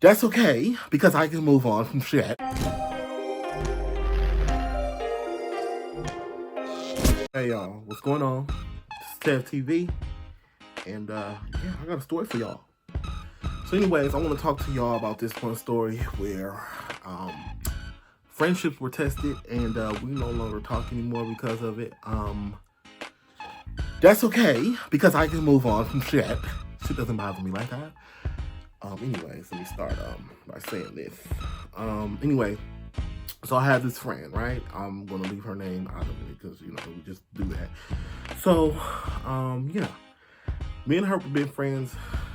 That's okay, because I can move on from shit. Hey y'all, what's going on? This is Tev TV, and yeah, I got a story for y'all. So anyways, I want to talk to y'all about this one story where friendships were tested and we no longer talk anymore because of it. That's okay, because I can move on from shit. Shit doesn't bother me like that. Anyways, let me start by saying this. Anyway, so I had this friend, right? I'm gonna leave her name out of it because we just do that. So, yeah, me and her have been friends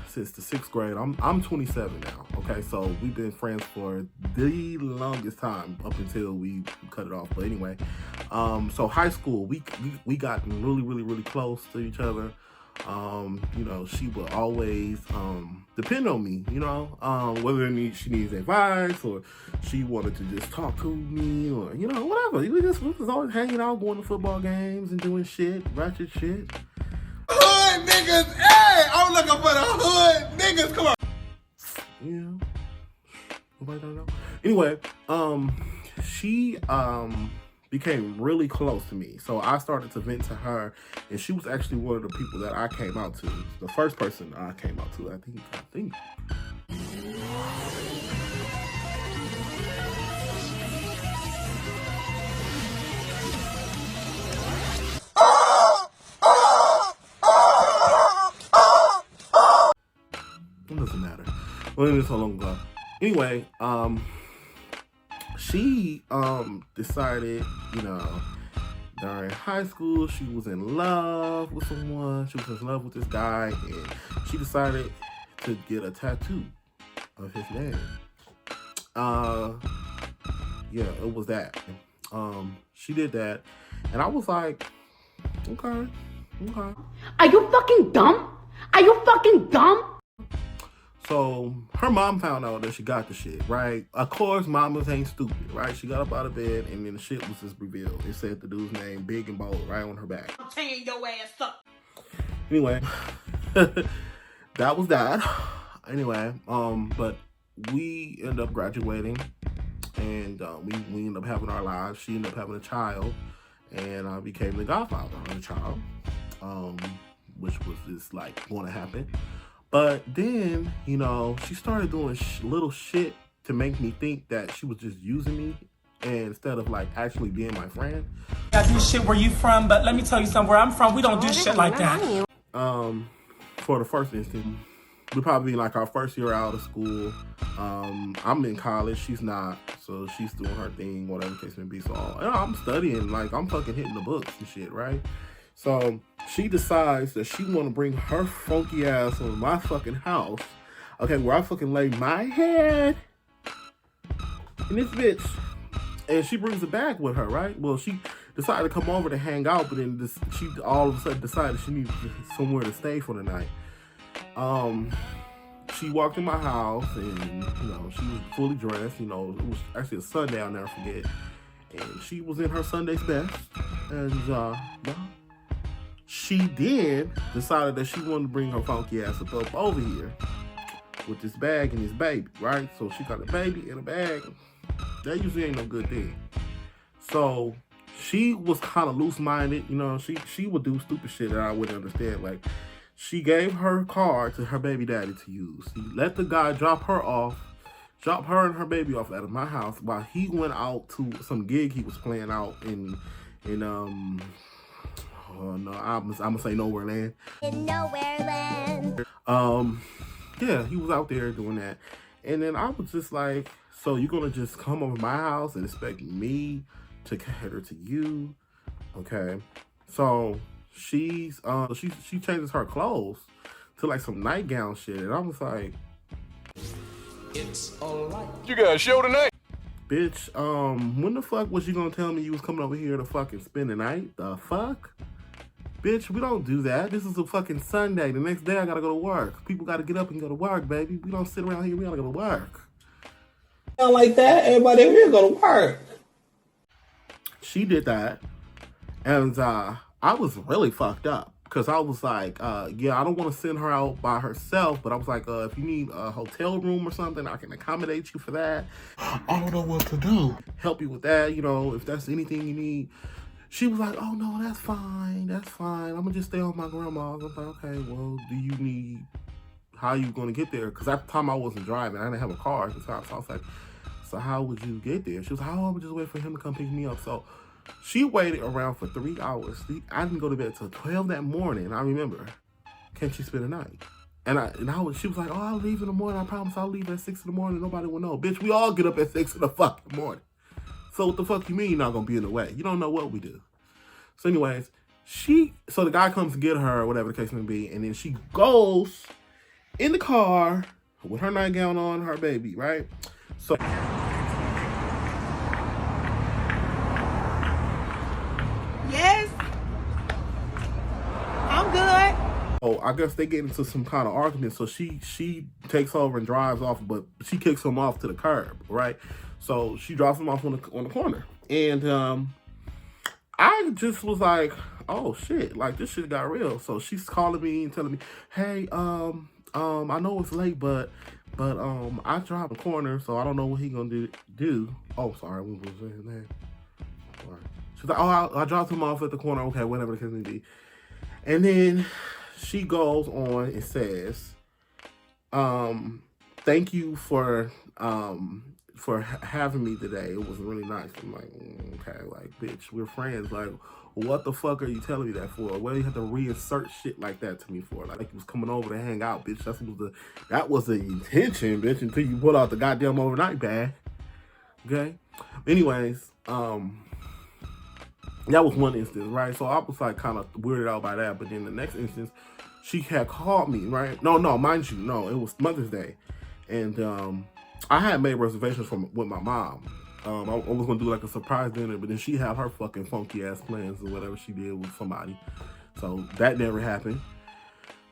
since the 6th grade. I'm 27 now. Okay, so we've been friends for the longest time up until we cut it off. But anyway, so high school, we got really close to each other. She would always depend on me, whether she needs advice or she wanted to just talk to me or, whatever. We was always hanging out, going to football games and doing shit, ratchet shit. Hood niggas, hey! I'm looking for the hood niggas, come on. Yeah. Nobody don't know. Anyway, she became really close to me. So I started to vent to her, and she was actually one of the people that I came out to. The first person I came out to, I think. It doesn't matter. Well, it was so long ago. Anyway, she decided, during high school, she was in love with someone. She was in love with this guy, and she decided to get a tattoo of his name. Yeah, it was that. She did that, and I was like, okay. Are you fucking dumb? Are you fucking dumb? So her mom found out that she got the shit, right? Of course, mamas ain't stupid, right? She got up out of bed, and then the shit was just revealed. It said the dude's name big and bold right on her back. I'm tearing your ass up. Anyway, that was that. Anyway, but we ended up graduating, and we ended up having our lives. She ended up having a child, and I became the godfather of the child, which was just like going to happen. But then, she started doing little shit to make me think that she was just using me instead of like actually being my friend. I do shit where you from, but let me tell you something. Where I'm from, we don't do shit like that. For the first instance, we'd probably be like our first year out of school. I'm in college, she's not, so she's doing her thing, whatever the case may be. So I'm studying, like I'm fucking hitting the books and shit, right? So she decides that she want to bring her funky ass on my fucking house, okay, where I fucking lay my head in this bitch, and she brings a bag with her, right? Well, she decided to come over to hang out, but then she all of a sudden decided she needed somewhere to stay for the night. She walked in my house, and she was fully dressed. It was actually a Sunday, I'll never forget, and she was in her Sunday's best, and yeah. She then decided that she wanted to bring her funky ass up over here with this bag and this baby, right? So she got a baby and a bag. That usually ain't no good thing. So she was kind of loose-minded, she would do stupid shit that I wouldn't understand. Like, she gave her car to her baby daddy to use. He let the guy drop her and her baby off at my house while he went out to some gig he was playing out in no, I'm gonna say Nowhere Land. In Nowhere Land. Yeah, he was out there doing that. And then I was just like, so you're gonna just come over my house and expect me to cater to you? Okay. So she changes her clothes to like some nightgown shit. And I was like, It's alright. You got a show tonight? bitch, when the fuck was you gonna tell me you was coming over here to fucking spend the night? The fuck? Bitch, we don't do that. This is a fucking Sunday. The next day I gotta go to work. People gotta get up and go to work, baby. We don't sit around here. We gotta go to work. Not like that. Everybody over here go to work. She did that. And I was really fucked up. Because I was like, yeah, I don't want to send her out by herself, but I was like, if you need a hotel room or something, I can accommodate you for that. I don't know what to do. Help you with that, you know, if that's anything you need. She was like, oh, no, that's fine. That's fine. I'm going to just stay with my grandma. I was like, okay, well, do you need, how are you going to get there? Because at the time I wasn't driving. I didn't have a car at the time. So I was like, so how would you get there? She was like, oh, I would just wait for him to come pick me up. So she waited around for 3 hours. I didn't go to bed till 12 that morning. I remember. Can she spend the night? She was like, oh, I'll leave in the morning. I promise I'll leave at 6 in the morning. Nobody will know. Bitch, we all get up at 6 in the fucking morning. So what the fuck you mean you're not gonna be in the way? You don't know what we do. So anyways, so the guy comes to get her, or whatever the case may be, and then she goes in the car with her nightgown on, her baby, right? So Yes. I'm good. oh, I guess they get into some kind of argument. So she takes over and drives off, but she kicks him off to the curb, right? So she drops him off on the corner, and I just was like, oh shit, like this shit got real. So she's calling me and telling me, hey, I know it's late, but I drive the corner, so I don't know what he gonna do. Oh, sorry, what was his name? Sorry. She's like, oh, I dropped him off at the corner. Okay, whatever the case may be. And then she goes on and says, thank you for having me today. It was really nice. I'm like, okay, like, bitch, we're friends. Like, what the fuck are you telling me that for? What do you have to reinsert shit like that to me for? Like you was coming over to hang out, bitch. That was the intention, bitch, until you pull out the goddamn overnight bag. Okay? Anyways, that was one instance, right? So I was like kind of weirded out by that. But then the next instance, she had called me, right? No, mind you, no, it was Mother's Day. And I had made reservations with my mom. I was gonna do like a surprise dinner, but then she had her fucking funky ass plans or whatever she did with somebody. So that never happened.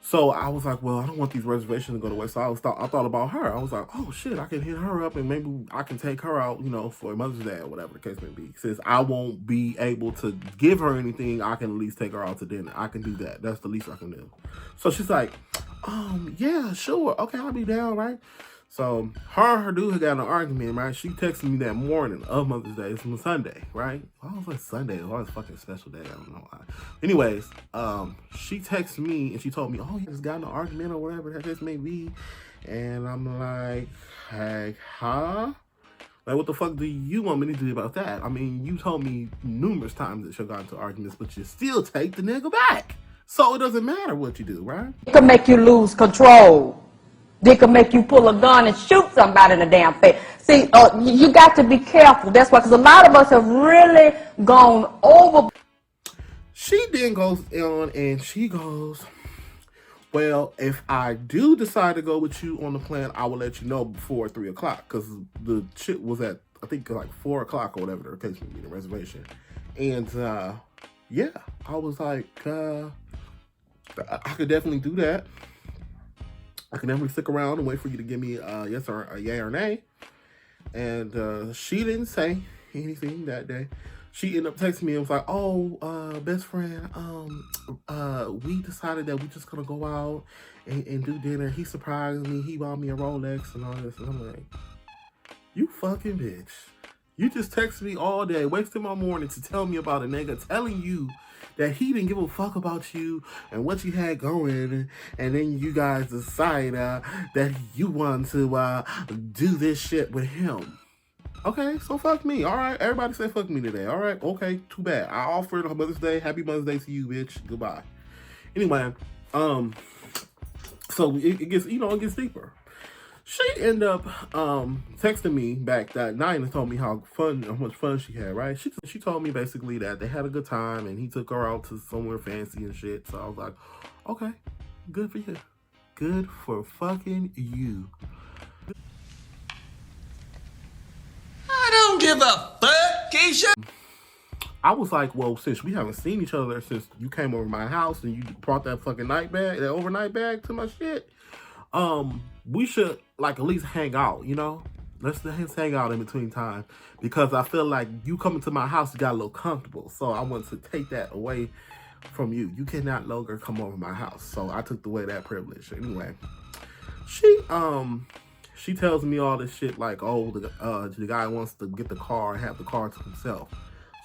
So I was like, well, I don't want these reservations to go to waste. So I thought about her. I was like, oh shit, I can hit her up and maybe I can take her out, you know, for Mother's Day or whatever the case may be. Since I won't be able to give her anything, I can at least take her out to dinner. I can do that. That's the least I can do. So she's like, yeah, sure. Okay, I'll be down, right? So her and her dude had got in an argument, right? She texted me that morning of Mother's Day. It's on Sunday, right? I was like, Sunday. It's always a fucking special day. I don't know why. Anyways, she texted me and she told me, oh, you just got in an argument or whatever that case may be. And I'm like, hey, huh? Like, what the fuck do you want me to do about that? I mean, you told me numerous times that you got into arguments, but you still take the nigga back. So it doesn't matter what you do, right? It can make you lose control. They can make you pull a gun and shoot somebody in the damn face. See, you got to be careful. That's why, because a lot of us have really gone over. She then goes on and she goes, well, if I do decide to go with you on the plan, I will let you know before 3 o'clock. Because the shit was at, I think, like 4 o'clock or whatever the case may be, the reservation. And, yeah, I was like, I could definitely do that. I can definitely stick around and wait for you to give me a yes or a yay or nay. And she didn't say anything that day. She ended up texting me and was like, oh, best friend, we decided that we're just gonna go out and do dinner. He surprised me. He bought me a Rolex and all this. And I'm like, you fucking bitch. You just texted me all day, wasted my morning to tell me about a nigga telling you that he didn't give a fuck about you and what you had going, and then you guys decide that you want to do this shit with him. Okay, so fuck me. All right, everybody say fuck me today. All right, okay, too bad. I offered on Mother's Day. Happy Mother's Day to you, bitch. Goodbye. Anyway, so it gets, it gets deeper. She ended up texting me back that night and told me how much fun she had, right? She told me basically that they had a good time and he took her out to somewhere fancy and shit. So I was like, okay, good for you. Good for fucking you. I don't give a fuck, Keisha. I was like, well, since we haven't seen each other since you came over my house and you brought that fucking that overnight bag to my shit, we should like at least hang out, Let's hang out in between time, because I feel like you coming to my house, you got a little comfortable. So I want to take that away from you. You cannot no longer come over my house. So I took away that privilege. Anyway, she tells me all this shit like, oh, the guy wants to get the car and have the car to himself.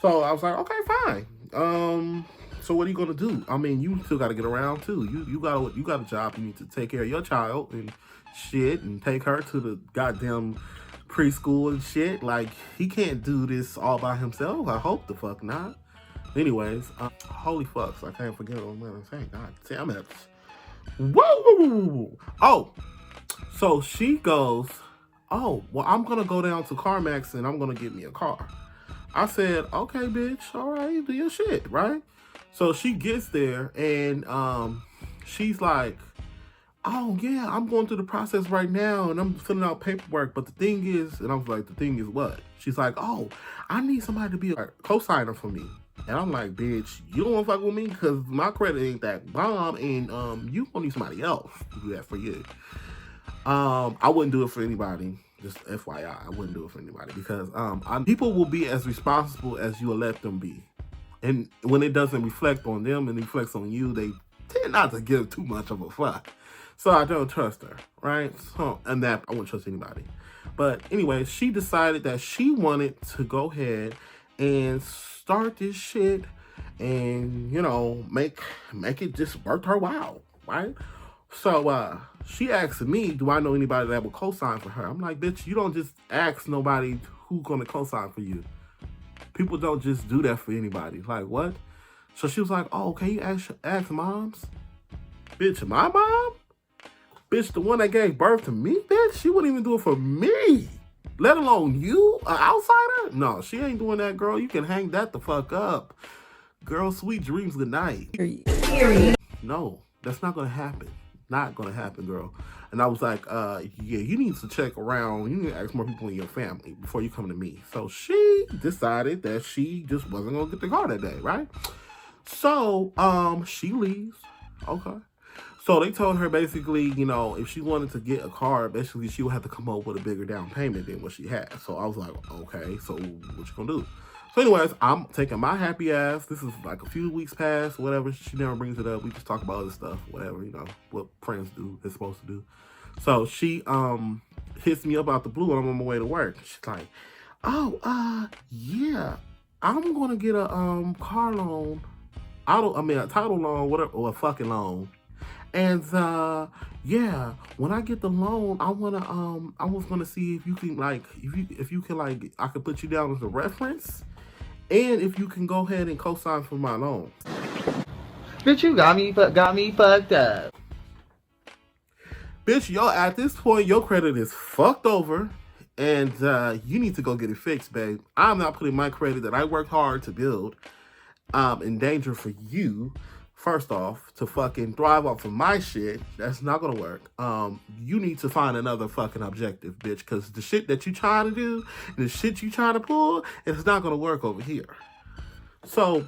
So I was like, okay, fine. So what are you gonna do? I mean, you still gotta get around too. You got a job. You need to take care of your child and shit, and take her to the goddamn preschool and shit. Like, he can't do this all by himself. I hope the fuck not. Anyways, holy fucks, I can't forget what I'm saying. God damn it. Whoa! Oh, so she goes, oh, well, I'm gonna go down to CarMax and I'm gonna get me a car. I said, okay, bitch, all right, do your shit, right? So she gets there and she's like, oh yeah, I'm going through the process right now and I'm filling out paperwork. But the thing is, and I was like, the thing is what? She's like, oh, I need somebody to be a co-signer for me. And I'm like, bitch, you don't want to fuck with me because my credit ain't that bomb, and you gonna need somebody else to do that for you. I wouldn't do it for anybody. Just FYI, I wouldn't do it for anybody because people will be as responsible as you will let them be. And when it doesn't reflect on them and reflects on you, they tend not to give too much of a fuck. So I don't trust her, right? So, and that I wouldn't trust anybody. But anyway, she decided that she wanted to go ahead and start this shit and, you know, make it just worth her while, right? So she asked me, do I know anybody that will co-sign for her? I'm like, bitch, you don't just ask nobody who's gonna co-sign for you. People don't just do that for anybody. Like, what? So she was like, oh, can you ask moms? Bitch, my mom? Bitch, the one that gave birth to me, bitch? She wouldn't even do it for me. Let alone you, an outsider? No, she ain't doing that, girl. You can hang that the fuck up. Girl, sweet dreams, good night. No, that's not gonna happen. Not gonna happen, girl. And I was like, yeah, you need to check around. You need to ask more people in your family before you come to me. So she decided that she just wasn't gonna get the car that day, right? So, she leaves. Okay. So they told her basically, you know, if she wanted to get a car, basically she would have to come up with a bigger down payment than what she had. So I was like, okay, so what you gonna do? So anyways, I'm taking my happy ass. This is like a few weeks past, whatever. She never brings it up. We just talk about other stuff, whatever, you know, what friends do, they're supposed to do. So she hits me up out the blue and I'm on my way to work. She's like, oh, yeah, I'm gonna get a car loan, a title loan, whatever, or a fucking loan. And yeah, when I get the loan, I was gonna see if you can if you can I could put you down as a reference, and if you can go ahead and co-sign for my loan. Bitch, you got me fucked up. Bitch, yo, at this point, your credit is fucked over, and you need to go get it fixed, babe. I'm not putting my credit that I worked hard to build in danger for you. First off, to fucking thrive off of my shit, that's not gonna work. You need to find another fucking objective, bitch, because the shit that you trying to do and the shit you trying to pull, it's not gonna work over here. So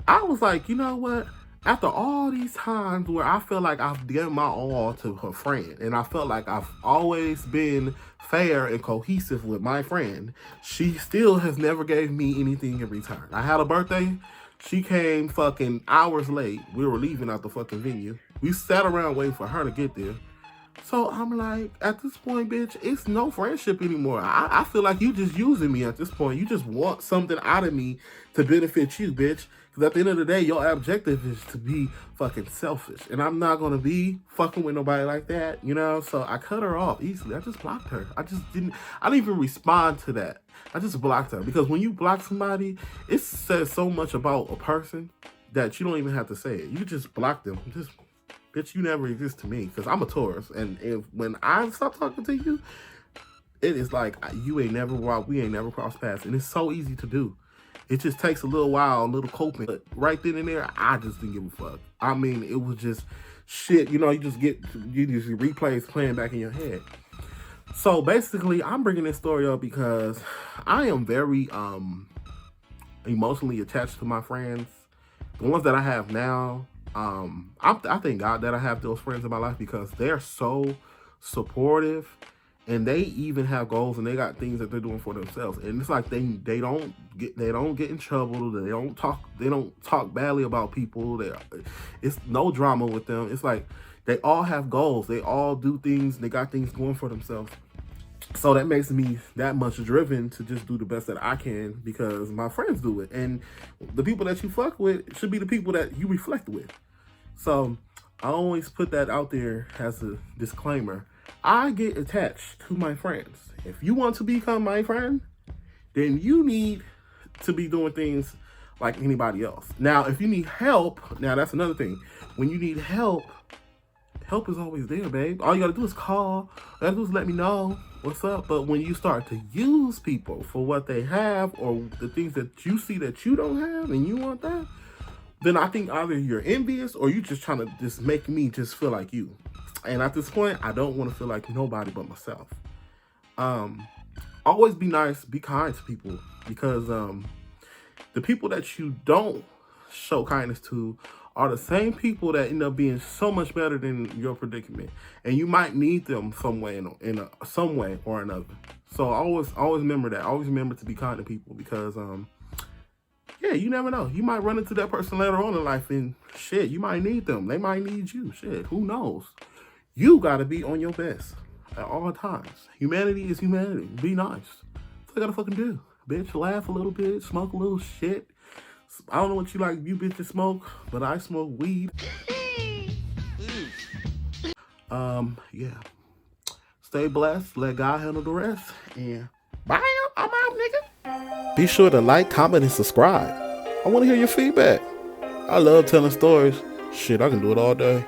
I was like, you know what? After all these times where I feel like I've given my all to her friend, and I felt like I've always been fair and cohesive with my friend, she still has never gave me anything in return. I had a birthday. She came fucking hours late. We were leaving out the fucking venue. We sat around waiting for her to get there. So I'm like, at this point, bitch, it's no friendship anymore. I feel like you just using me at this point. You just want something out of me to benefit you, bitch. Because at the end of the day, your objective is to be fucking selfish. And I'm not going to be fucking with nobody like that, you know? So I cut her off easily. I just blocked her. I didn't even respond to that. I just blocked her. Because when you block somebody, it says so much about a person that you don't even have to say it. You just block them. Just, bitch, you never exist to me. Because I'm a Taurus. And when I stop talking to you, it is like we ain't never crossed paths. And it's so easy to do. It just takes a little while, a little coping. But right then and there, I just didn't give a fuck. I mean, it was just shit. You know, you just replays playing back in your head. So basically, I'm bringing this story up because I am very emotionally attached to my friends. The ones that I have now, I thank God that I have those friends in my life because they're so supportive and they even have goals and they got things that they're doing for themselves. And it's like they don't get in trouble. They don't talk badly about people. It's no drama with them. It's like they all have goals. They all do things. They got things going for themselves. So that makes me that much driven to just do the best that I can because my friends do it. And the people that you fuck with should be the people that you reflect with. So I always put that out there as a disclaimer. I get attached to my friends. If you want to become my friend, then you need to be doing things like anybody else. Now, if you need help, now that's another thing. When you need help is always there, babe. All you gotta do is call. All you gotta do is let me know what's up. But when you start to use people for what they have or the things that you see that you don't have and you want that, then I think either you're envious or you just trying to just make me just feel like you. And at this point, I don't want to feel like nobody but myself. Always be nice, be kind to people because the people that you don't show kindness to are the same people that end up being so much better than your predicament, and you might need them some way some way or another. So always remember that. Always remember to be kind to people because yeah, you never know. You might run into that person later on in life, and shit, you might need them. They might need you. Shit, who knows? You gotta be on your best at all times. Humanity is humanity. Be nice. That's what I gotta fucking do. Bitch, laugh a little bit, smoke a little shit. I don't know what you like, you bitches smoke, but I smoke weed. Yeah. Stay blessed, let God handle the rest, and bye, I'm out, nigga. Be sure to like, comment, and subscribe. I want to hear your feedback. I love telling stories. Shit, I can do it all day.